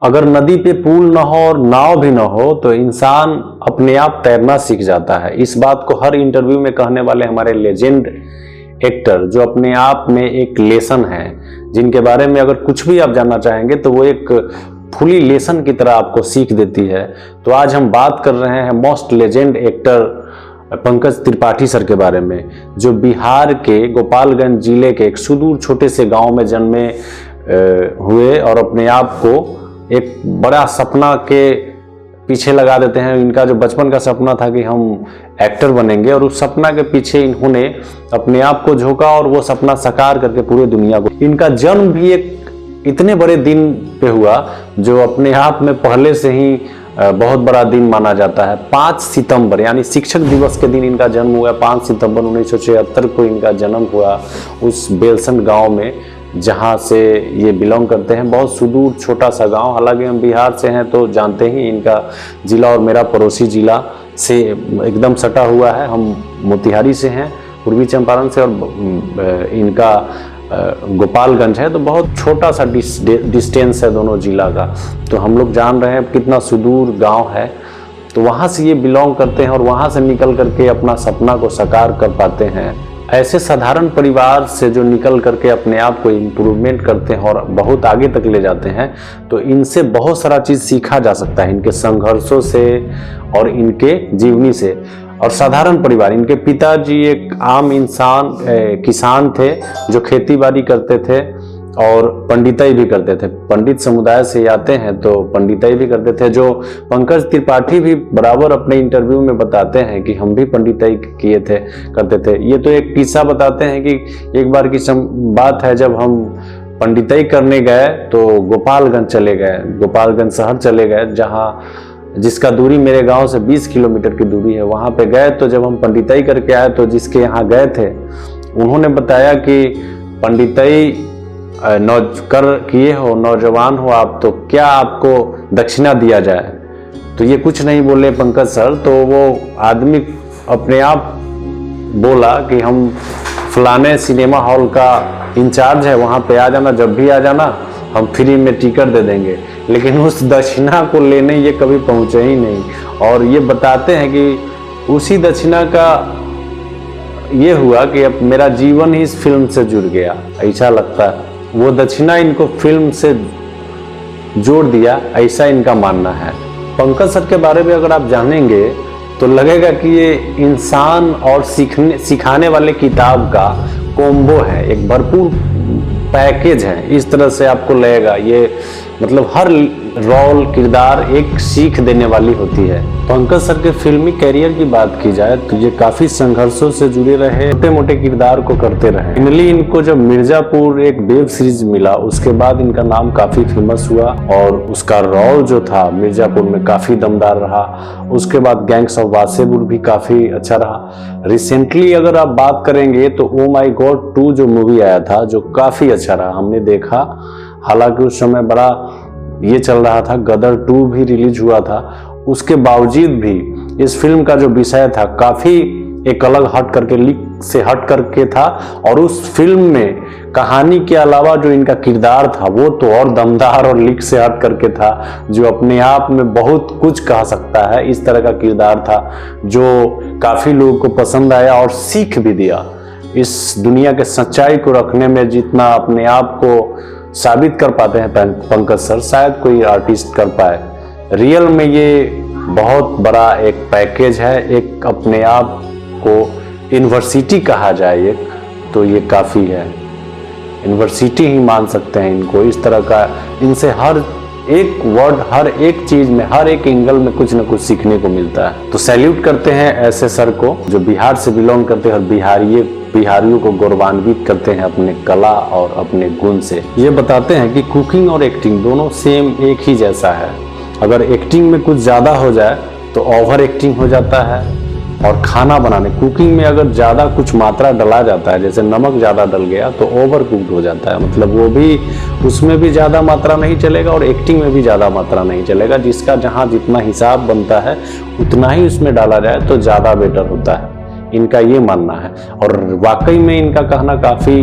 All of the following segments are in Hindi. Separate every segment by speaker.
Speaker 1: अगर नदी पे पुल ना हो और नाव भी ना हो तो इंसान अपने आप तैरना सीख जाता है। इस बात को हर इंटरव्यू में कहने वाले हमारे लेजेंड एक्टर, जो अपने आप में एक लेसन है, जिनके बारे में अगर कुछ भी आप जानना चाहेंगे तो वो एक फुली लेसन की तरह आपको सीख देती है। तो आज हम बात कर रहे हैं most legend actor Pankaj Tripathi sir के बारे में, जो बिहार के गोपालगंज जिले के एक सुदूर छोटे से गांव में जन्मे हुए और अपने आप को एक बड़ा सपना के पीछे लगा देते हैं। इनका जो बचपन का सपना था कि हम एक्टर बनेंगे, और उस सपना के पीछे इन्होंने अपने आप को झोंका और वो सपना साकार करके पूरी दुनिया को। इनका जन्म भी एक इतने बड़े दिन पे हुआ जो अपने आप में पहले से ही बहुत बड़ा दिन माना जाता है। 5 सितंबर यानी शिक्षक दिवस के दिन इनका जन्म हुआ। 5 सितंबर 1976 को इनका जन्म हुआ उस बेलसन गांव में, जहां से ये बिलोंग करते हैं। बहुत सुदूर छोटा सा गांव, हालांकि हम बिहार से हैं तो जानते ही इनका जिला और मेरा पड़ोसी जिला से एकदम सटा हुआ है। हम मोतिहारी से हैं, पूर्वी चंपारण से, और इनका गोपालगंज है, तो बहुत छोटा सा डिस्टेंस है दोनों जिला का। तो हम लोग जान रहे हैं कितना सुदूर गांव है। तो वहां से ये बिलोंग करते हैं और वहां से निकल करके अपना सपना को साकार कर पाते हैं। ऐसे साधारण परिवार से जो निकल करके अपने आप को इम्प्रूवमेंट करते हैं और बहुत आगे तक ले जाते हैं, तो इनसे बहुत सारा चीज़ सीखा जा सकता है, इनके संघर्षों से और इनके जीवनी से। और साधारण परिवार, इनके पिताजी एक आम इंसान किसान थे जो खेती बाड़ी करते थे और पंडिताई भी करते थे। पंडित समुदाय से आते हैं तो पंडिताई भी करते थे, जो पंकज त्रिपाठी भी बराबर अपने इंटरव्यू में बताते हैं कि हम भी पंडिताई किए थे, करते थे। ये तो एक किस्सा बताते हैं कि एक बार की बात है, जब हम पंडिताई करने गए तो गोपालगंज चले गए, गोपालगंज शहर चले गए, जिसका दूरी मेरे गांव से 20 किलोमीटर की दूरी है। वहां पे गए तो जब हम पंडिताई करके आए तो जिसके यहाँ गए थे उन्होंने बताया कि पंडिताई कर किए हो, नौजवान हो आप, तो क्या आपको दक्षिणा दिया जाए? तो ये कुछ नहीं बोले पंकज सर। तो वो आदमी अपने आप बोला कि हम फलाने सिनेमा हॉल का इंचार्ज है, वहाँ पे आ जाना, जब भी आ जाना हम फ्री में टिकट दे देंगे। लेकिन उस दक्षिणा को लेने ये कभी पहुँचे ही नहीं। और ये बताते हैं कि उसी दक्षिणा का ये हुआ कि अब मेरा जीवन ही इस फिल्म से जुड़ गया, ऐसा लगता है। वो दक्षिणा इनको फिल्म से जोड़ दिया, ऐसा इनका मानना है। पंकज सर के बारे में अगर आप जानेंगे तो लगेगा कि ये इंसान और सिखाने वाले किताब का कॉम्बो है, एक भरपूर पैकेज है, इस तरह से आपको लगेगा। ये मतलब हर रोल किरदार एक सीख देने वाली होती है। पंकज सर के फिल्मी कैरियर की बात की जाए तो ये काफी संघर्षों से जुड़े रहे, छोटे मोटे किरदार को करते रहे। फाइनली इनको जब मिर्जापुर एक वेब सीरीज मिला, उसके बाद इनका नाम काफी फेमस हुआ और उसका रोल जो था मिर्जापुर में काफी दमदार रहा। उसके बाद गैंग्स ऑफ वासेपुर भी काफी अच्छा रहा। रिसेंटली अगर आप बात करेंगे तो ओ माई गॉड 2 जो मूवी आया था, जो काफी अच्छा रहा, हमने देखा। हालांकि उस समय बड़ा ये चल रहा था, गदर 2 भी रिलीज हुआ था। उसके बावजूद भी इस फिल्म का जो विषय था काफी एक अलग हट करके, लीक से हट करके था। और उस फिल्म में कहानी के अलावा जो इनका किरदार था वो तो और दमदार और लीक से हट करके था, जो अपने आप में बहुत कुछ कह सकता है। इस तरह का किरदार था जो काफी लोगों को पसंद आया और सीख भी दिया। इस दुनिया के सच्चाई को रखने में जितना अपने आप को साबित कर पाते हैं पंकज सर, शायद कोई आर्टिस्ट कर पाए। रियल में ये बहुत बड़ा एक पैकेज है। एक अपने आप को यूनिवर्सिटी कहा जाए एक, तो ये काफ़ी है। यूनिवर्सिटी ही मान सकते हैं इनको। इस तरह का इनसे हर एक वर्ड, हर एक चीज़ में, हर एक एंगल में कुछ न कुछ सीखने को मिलता है। तो सैल्यूट करते हैं ऐसे सर को जो बिहार से बिलोंग करते हैं और बिहारियों को गौरवान्वित करते हैं अपने कला और अपने गुण से। ये बताते हैं कि कुकिंग और एक्टिंग दोनों सेम एक ही जैसा है। अगर एक्टिंग में कुछ ज़्यादा हो जाए तो ओवर एक्टिंग हो जाता है, और खाना बनाने, कुकिंग में अगर ज़्यादा कुछ मात्रा डला जाता है, जैसे नमक ज़्यादा डल गया तो ओवर कुक्ड हो जाता है। मतलब वो भी, उसमें भी ज़्यादा मात्रा नहीं चलेगा और एक्टिंग में भी ज़्यादा मात्रा नहीं चलेगा। जिसका जहाँ जितना हिसाब बनता है उतना ही उसमें डाला जाए तो ज़्यादा बेटर होता है, इनका ये मानना है। और वाकई में इनका कहना काफ़ी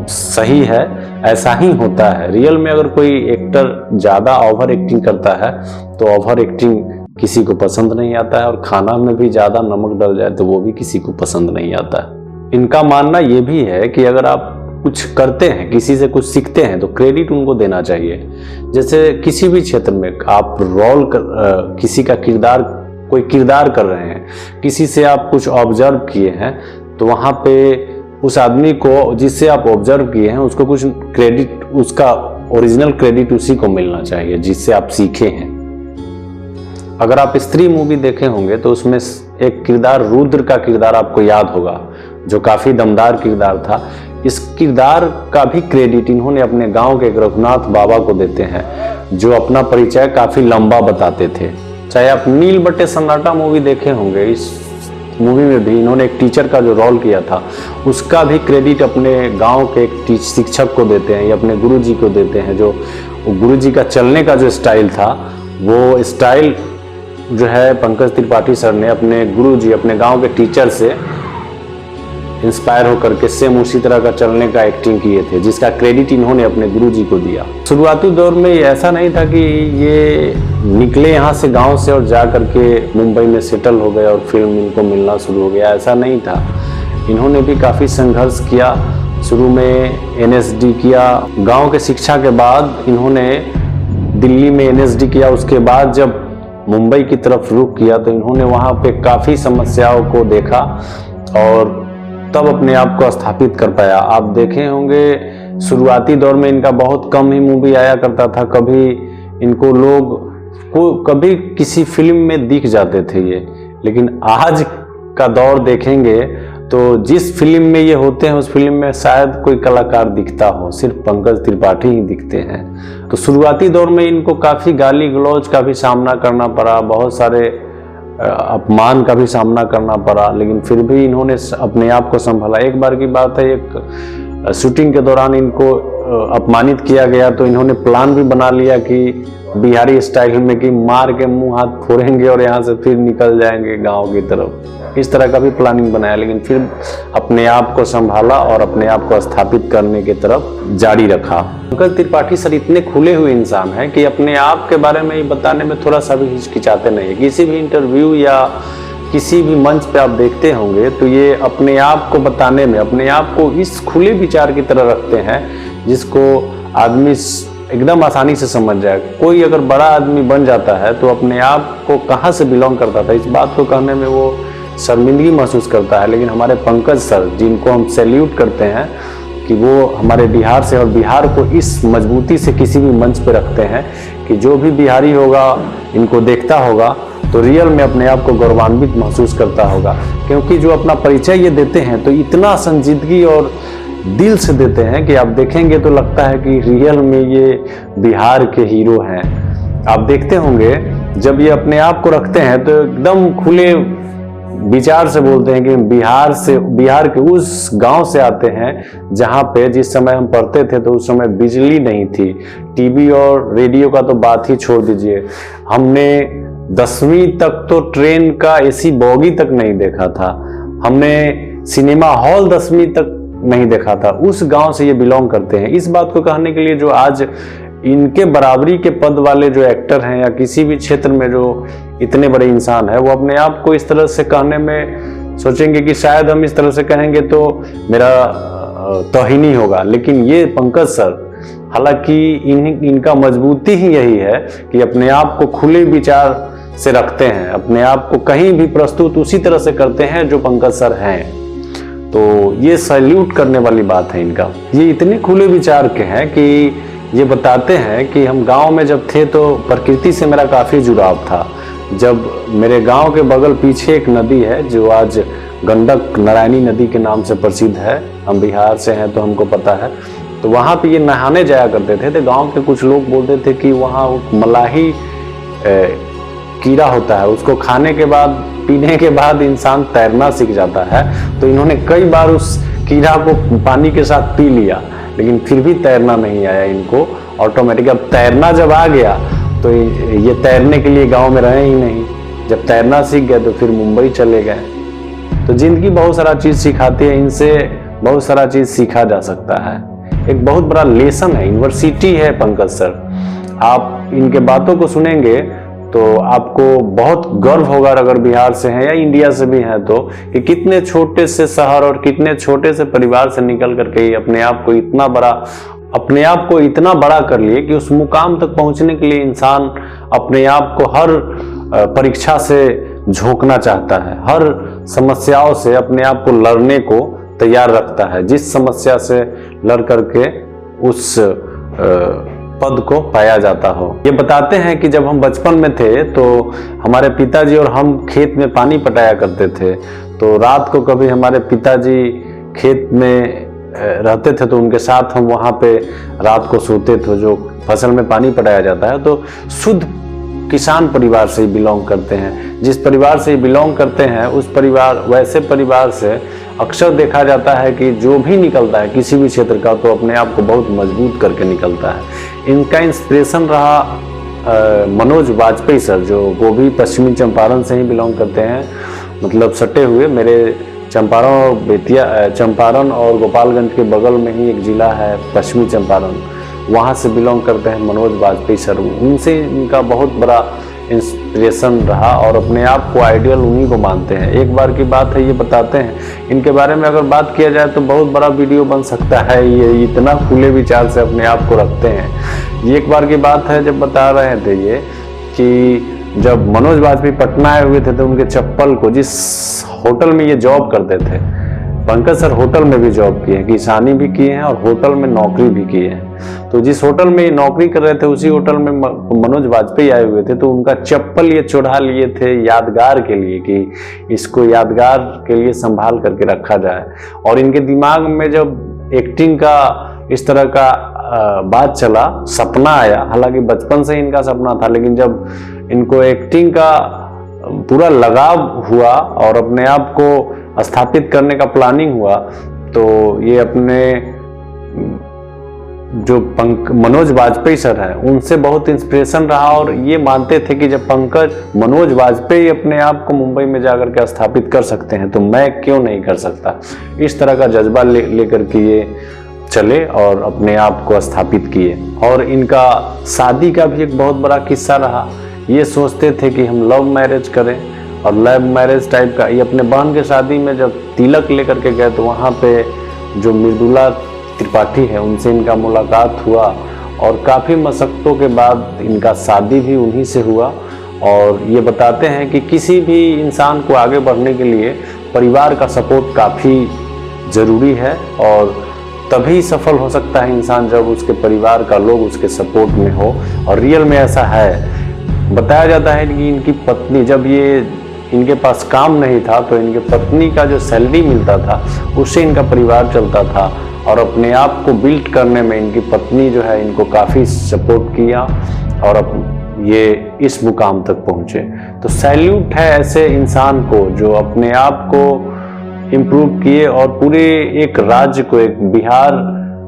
Speaker 1: सही है, ऐसा ही होता है। रियल में अगर कोई एक्टर ज़्यादा ओवर एक्टिंग करता है तो ओवर एक्टिंग किसी को पसंद नहीं आता है, और खाना में भी ज़्यादा नमक डल जाए तो वो भी किसी को पसंद नहीं आता है। इनका मानना ये भी है कि अगर आप कुछ करते हैं, किसी से कुछ सीखते हैं, तो क्रेडिट उनको देना चाहिए। जैसे किसी भी क्षेत्र में आप किसी का किरदार, कोई किरदार कर रहे हैं, किसी से आप कुछ ऑब्जर्व किए हैं, तो वहाँ पे उस आदमी को जिससे आप ऑब्जर्व किए हैं उसको कुछ क्रेडिट, उसका ओरिजिनल क्रेडिट उसी को मिलना चाहिए जिससे आप सीखे हैं। अगर आप स्त्री मूवी देखे होंगे तो उसमें एक किरदार, रुद्र का किरदार आपको याद होगा, जो काफी दमदार किरदार था। इस किरदार का भी क्रेडिट इन्होंने अपने गांव के रघुनाथ बाबा को देते हैं, जो अपना परिचय काफी लंबा बताते थे। चाहे आप नील बट्टे सन्नाटा मूवी देखे होंगे, इस मूवी में भी इन्होंने एक टीचर का जो रोल किया था उसका भी क्रेडिट अपने गांव के एक शिक्षक को देते हैं या अपने गुरुजी को देते हैं। जो गुरुजी का चलने का जो स्टाइल था, वो स्टाइल जो है पंकज त्रिपाठी सर ने अपने गुरुजी, अपने गांव के टीचर से इंस्पायर होकर के सेम उसी तरह का चलने का एक्टिंग किए थे, जिसका क्रेडिट इन्होंने अपने गुरुजी को दिया। शुरुआती दौर में ऐसा नहीं था कि ये निकले यहाँ से, गांव से, और जा करके मुंबई में सेटल हो गए और फिल्म इनको मिलना शुरू हो गया, ऐसा नहीं था। इन्होंने भी काफ़ी संघर्ष किया। शुरू में NSD किया, गाँव के शिक्षा के बाद इन्होंने दिल्ली में NSD किया। उसके बाद जब मुंबई की तरफ रुख किया तो इन्होंने वहाँ पे काफ़ी समस्याओं को देखा और तब अपने आप को स्थापित कर पाया। आप देखे होंगे शुरुआती दौर में इनका बहुत कम ही मूवी आया करता था, कभी इनको लोग को कभी किसी फिल्म में दिख जाते थे ये। लेकिन आज का दौर देखेंगे तो जिस फिल्म में ये होते हैं उस फिल्म में शायद कोई कलाकार दिखता हो, सिर्फ पंकज त्रिपाठी ही दिखते हैं। तो शुरुआती दौर में इनको काफ़ी गाली गलौज का भी सामना करना पड़ा, बहुत सारे अपमान का भी सामना करना पड़ा, लेकिन फिर भी इन्होंने अपने आप को संभाला। एक बार की बात है, एक शूटिंग के दौरान इनको अपमानित किया गया तो इन्होंने प्लान भी बना लिया कि बिहारी स्टाइल में कि मार के मुंह हाथ फोड़ेंगे और यहाँ से फिर निकल जाएंगे गांव की तरफ। इस तरह का भी प्लानिंग बनाया, लेकिन फिर अपने आप को संभाला और अपने आप को स्थापित करने की तरफ जारी रखा। पंकज त्रिपाठी सर इतने खुले हुए इंसान हैं कि अपने आप के बारे में बताने में थोड़ा सा भी हिचकिचाते नहीं है। किसी भी इंटरव्यू या किसी भी मंच पे आप देखते होंगे तो ये अपने आप को बताने में, अपने आप को इस खुले विचार की तरह रखते हैं जिसको आदमी एकदम आसानी से समझ जाए। कोई अगर बड़ा आदमी बन जाता है तो अपने आप को कहाँ से बिलोंग करता था, इस बात को कहने में वो शर्मिंदगी महसूस करता है। लेकिन हमारे पंकज सर, जिनको हम सैल्यूट करते हैं कि वो हमारे बिहार से, और बिहार को इस मजबूती से किसी भी मंच पे रखते हैं कि जो भी बिहारी होगा, इनको देखता होगा तो रियल में अपने आप को गौरवान्वित महसूस करता होगा। क्योंकि जो अपना परिचय ये देते हैं तो इतना संजीदगी और दिल से देते हैं कि आप देखेंगे तो लगता है कि रियल में ये बिहार के हीरो हैं। आप देखते होंगे जब ये अपने आप को रखते हैं तो एकदम खुले विचार से बोलते हैं कि बिहार के उस गांव से आते हैं जहां पे जिस समय हम पढ़ते थे तो उस समय बिजली नहीं थी, टीवी और रेडियो का तो बात ही छोड़ दीजिए। हमने 10वीं तक तो ट्रेन का एसी बोगी तक नहीं देखा था, हमने सिनेमा हॉल 10वीं तक नहीं देखा था। उस गांव से ये बिलोंग करते हैं। इस बात को कहने के लिए जो आज इनके बराबरी के पद वाले जो एक्टर हैं या किसी भी क्षेत्र में जो इतने बड़े इंसान है, वो अपने आप को इस तरह से कहने में सोचेंगे कि शायद हम इस तरह से कहेंगे तो मेरा तौहीनी होगा। लेकिन ये पंकज सर, हालांकि इनका मजबूती ही यही है कि अपने आप को खुले विचार से रखते हैं, अपने आप को कहीं भी प्रस्तुत उसी तरह से करते हैं जो पंकज सर हैं। तो ये सैल्यूट करने वाली बात है इनका। ये इतने खुले विचार के हैं कि ये बताते हैं कि हम गांव में जब थे तो प्रकृति से मेरा काफ़ी जुड़ाव था। जब मेरे गांव के बगल पीछे एक नदी है जो आज गंडक नारायणी नदी के नाम से प्रसिद्ध है, हम बिहार से हैं तो हमको पता है, तो वहाँ पे ये नहाने जाया करते थे। तो गांव के कुछ लोग बोलते थे कि वहाँ मलाही कीड़ा होता है, उसको खाने के बाद, पीने के बाद इंसान तैरना सीख जाता है। तो इन्होंने कई बार उस कीड़ा को पानी के साथ पी लिया, लेकिन फिर भी तैरना नहीं आया इनको ऑटोमेटिक। अब तैरना जब आ गया तो ये तैरने के लिए गांव में रहे ही नहीं। जब तैरना सीख गए तो फिर मुंबई चले गए। तो जिंदगी बहुत सारा चीज़ सिखाती है। इनसे बहुत सारा चीज सीखा जा सकता है। एक बहुत बड़ा लेसन है, यूनिवर्सिटी है पंकज सर। आप इनके बातों को सुनेंगे तो आपको बहुत गर्व होगा, अगर बिहार से हैं या इंडिया से भी हैं तो, कि कितने छोटे से शहर और कितने छोटे से परिवार से निकल करके अपने आप को इतना बड़ा कर लिए कि उस मुकाम तक पहुंचने के लिए इंसान अपने आप को हर परीक्षा से झोंकना चाहता है, हर समस्याओं से अपने आप को लड़ने को तैयार रखता है, जिस समस्या से लड़ करके उस पद को पाया जाता हो। ये बताते हैं कि जब हम बचपन में थे तो हमारे पिताजी और हम खेत में पानी पटाया करते थे, तो रात को कभी हमारे पिताजी खेत में रहते थे तो उनके साथ हम वहाँ पे रात को सोते थे, जो फसल में पानी पटाया जाता है। तो शुद्ध किसान परिवार से ही बिलोंग करते हैं। जिस परिवार से बिलोंग करते हैं उस परिवार, वैसे परिवार से अक्सर देखा जाता है कि जो भी निकलता है किसी भी क्षेत्र का, तो अपने आप को बहुत मजबूत करके निकलता है। इनका इंस्पिरेशन रहा मनोज वाजपेयी सर, जो वो भी पश्चिमी चंपारण से ही बिलोंग करते हैं, मतलब सटे हुए मेरे चंपारण और गोपालगंज के बगल में ही एक जिला है पश्चिमी चंपारण, वहाँ से बिलोंग करते हैं मनोज वाजपेयी सर। उनसे इनका बहुत बड़ा इंस्पिरेशन रहा और अपने आप को आइडियल उन्हीं को मानते हैं। एक बार की बात है, ये बताते हैं, इनके बारे में अगर बात किया जाए तो बहुत बड़ा वीडियो बन सकता है। ये इतना खुले विचार से अपने आप को रखते हैं। ये एक बार की बात है, जब बता रहे थे ये कि जब मनोज वाजपेयी पटना आए हुए थे तो उनके चप्पल को, जिस होटल में ये जॉब करते थे, पंकज सर होटल में भी जॉब किए हैं, किसानी भी किए हैं और होटल में नौकरी भी किए हैं। तो जिस होटल में ये नौकरी कर रहे थे उसी होटल में मनोज वाजपेयी आए हुए थे, तो उनका चप्पल ये चुरा लिए थे यादगार के लिए, कि इसको यादगार के लिए संभाल करके रखा जाए। और इनके दिमाग में जब एक्टिंग का इस तरह का बात चला, सपना आया, हालांकि बचपन से इनका सपना था, लेकिन जब इनको एक्टिंग का पूरा लगाव हुआ और अपने आप को स्थापित करने का प्लानिंग हुआ, तो ये अपने जो मनोज वाजपेयी सर है उनसे बहुत इंस्पिरेशन रहा और ये मानते थे कि जब मनोज वाजपेयी अपने आप को मुंबई में जाकर के स्थापित कर सकते हैं तो मैं क्यों नहीं कर सकता। इस तरह का जज्बा लेकर के ये चले और अपने आप को स्थापित किए। और इनका शादी का भी एक बहुत बड़ा किस्सा रहा। ये सोचते थे कि हम लव मैरिज करें और लव मैरिज टाइप का। ये अपने बहन के शादी में जब तिलक लेकर के गए तो वहाँ पे जो मृदुला त्रिपाठी है उनसे इनका मुलाकात हुआ और काफ़ी मशक्क़तों के बाद इनका शादी भी उन्हीं से हुआ। और ये बताते हैं कि किसी भी इंसान को आगे बढ़ने के लिए परिवार का सपोर्ट काफ़ी ज़रूरी है और तभी सफल हो सकता है इंसान जब उसके परिवार का लोग उसके सपोर्ट में हो। और रियल में ऐसा है। बताया जाता है कि इनकी पत्नी, जब ये इनके पास काम नहीं था तो इनके पत्नी का जो सैलरी मिलता था उससे इनका परिवार चलता था और अपने आप को बिल्ड करने में इनकी पत्नी जो है इनको काफ़ी सपोर्ट किया और अब ये इस मुकाम तक पहुँचे। तो सैल्यूट है ऐसे इंसान को जो अपने आप को इम्प्रूव किए और पूरे एक राज्य को, एक बिहार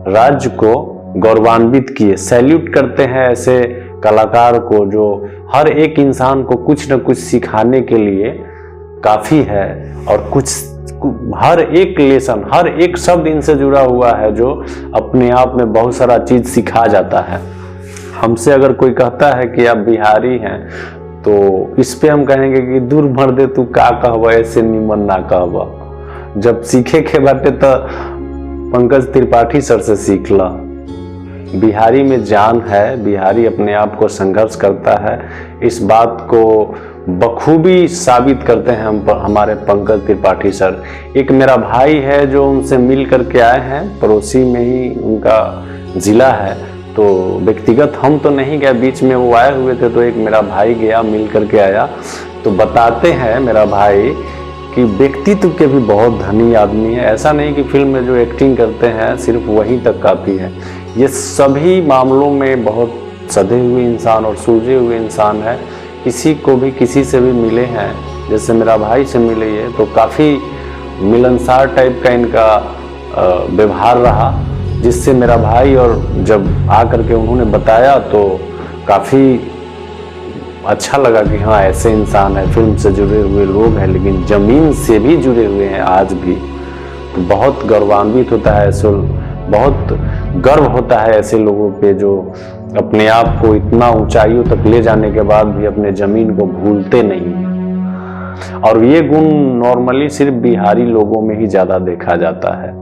Speaker 1: राज्य को गौरवान्वित किए। सैल्यूट करते हैं ऐसे कलाकार को जो हर एक इंसान को कुछ न कुछ सिखाने के लिए काफ़ी है और हर एक लेसन, हर एक शब्द इनसे जुड़ा हुआ है जो अपने आप में बहुत सारा चीज़ सिखा जाता है। हमसे अगर कोई कहता है कि आप बिहारी हैं तो इस पे हम कहेंगे कि दूर भर दे तू का कहवा, ऐसे निमन ना कहवा। जब सीखे के बाटे तो पंकज त्रिपाठी सर से सीख ला। बिहारी में जान है, बिहारी अपने आप को संघर्ष करता है। इस बात को बखूबी साबित करते हैं हमारे पंकज त्रिपाठी सर। एक मेरा भाई है जो उनसे मिल करके आए हैं, पड़ोसी में ही उनका जिला है, तो व्यक्तिगत हम तो नहीं गए, बीच में वो आए हुए थे तो एक मेरा भाई गया, मिल करके आया। तो बताते हैं मेरा भाई कि व्यक्तित्व के भी बहुत धनी आदमी है। ऐसा नहीं कि फिल्म में जो एक्टिंग करते हैं सिर्फ वही तक काफ़ी है, ये सभी मामलों में बहुत सधे हुए इंसान और सूझे हुए इंसान है। किसी को भी किसी से भी मिले हैं, जैसे मेरा भाई से मिले ये, तो काफ़ी मिलनसार टाइप का इनका व्यवहार रहा, जिससे मेरा भाई और जब आकर के उन्होंने बताया तो काफ़ी अच्छा लगा कि हाँ ऐसे इंसान है, फिल्म से जुड़े हुए लोग हैं लेकिन ज़मीन से भी जुड़े हुए हैं आज भी। तो बहुत गौरवान्वित होता है, ऐसे बहुत गर्व होता है ऐसे लोगों पे जो अपने आप को इतना ऊंचाइयों तक ले जाने के बाद भी अपने जमीन को भूलते नहीं हैं। और ये गुण नॉर्मली सिर्फ बिहारी लोगों में ही ज्यादा देखा जाता है।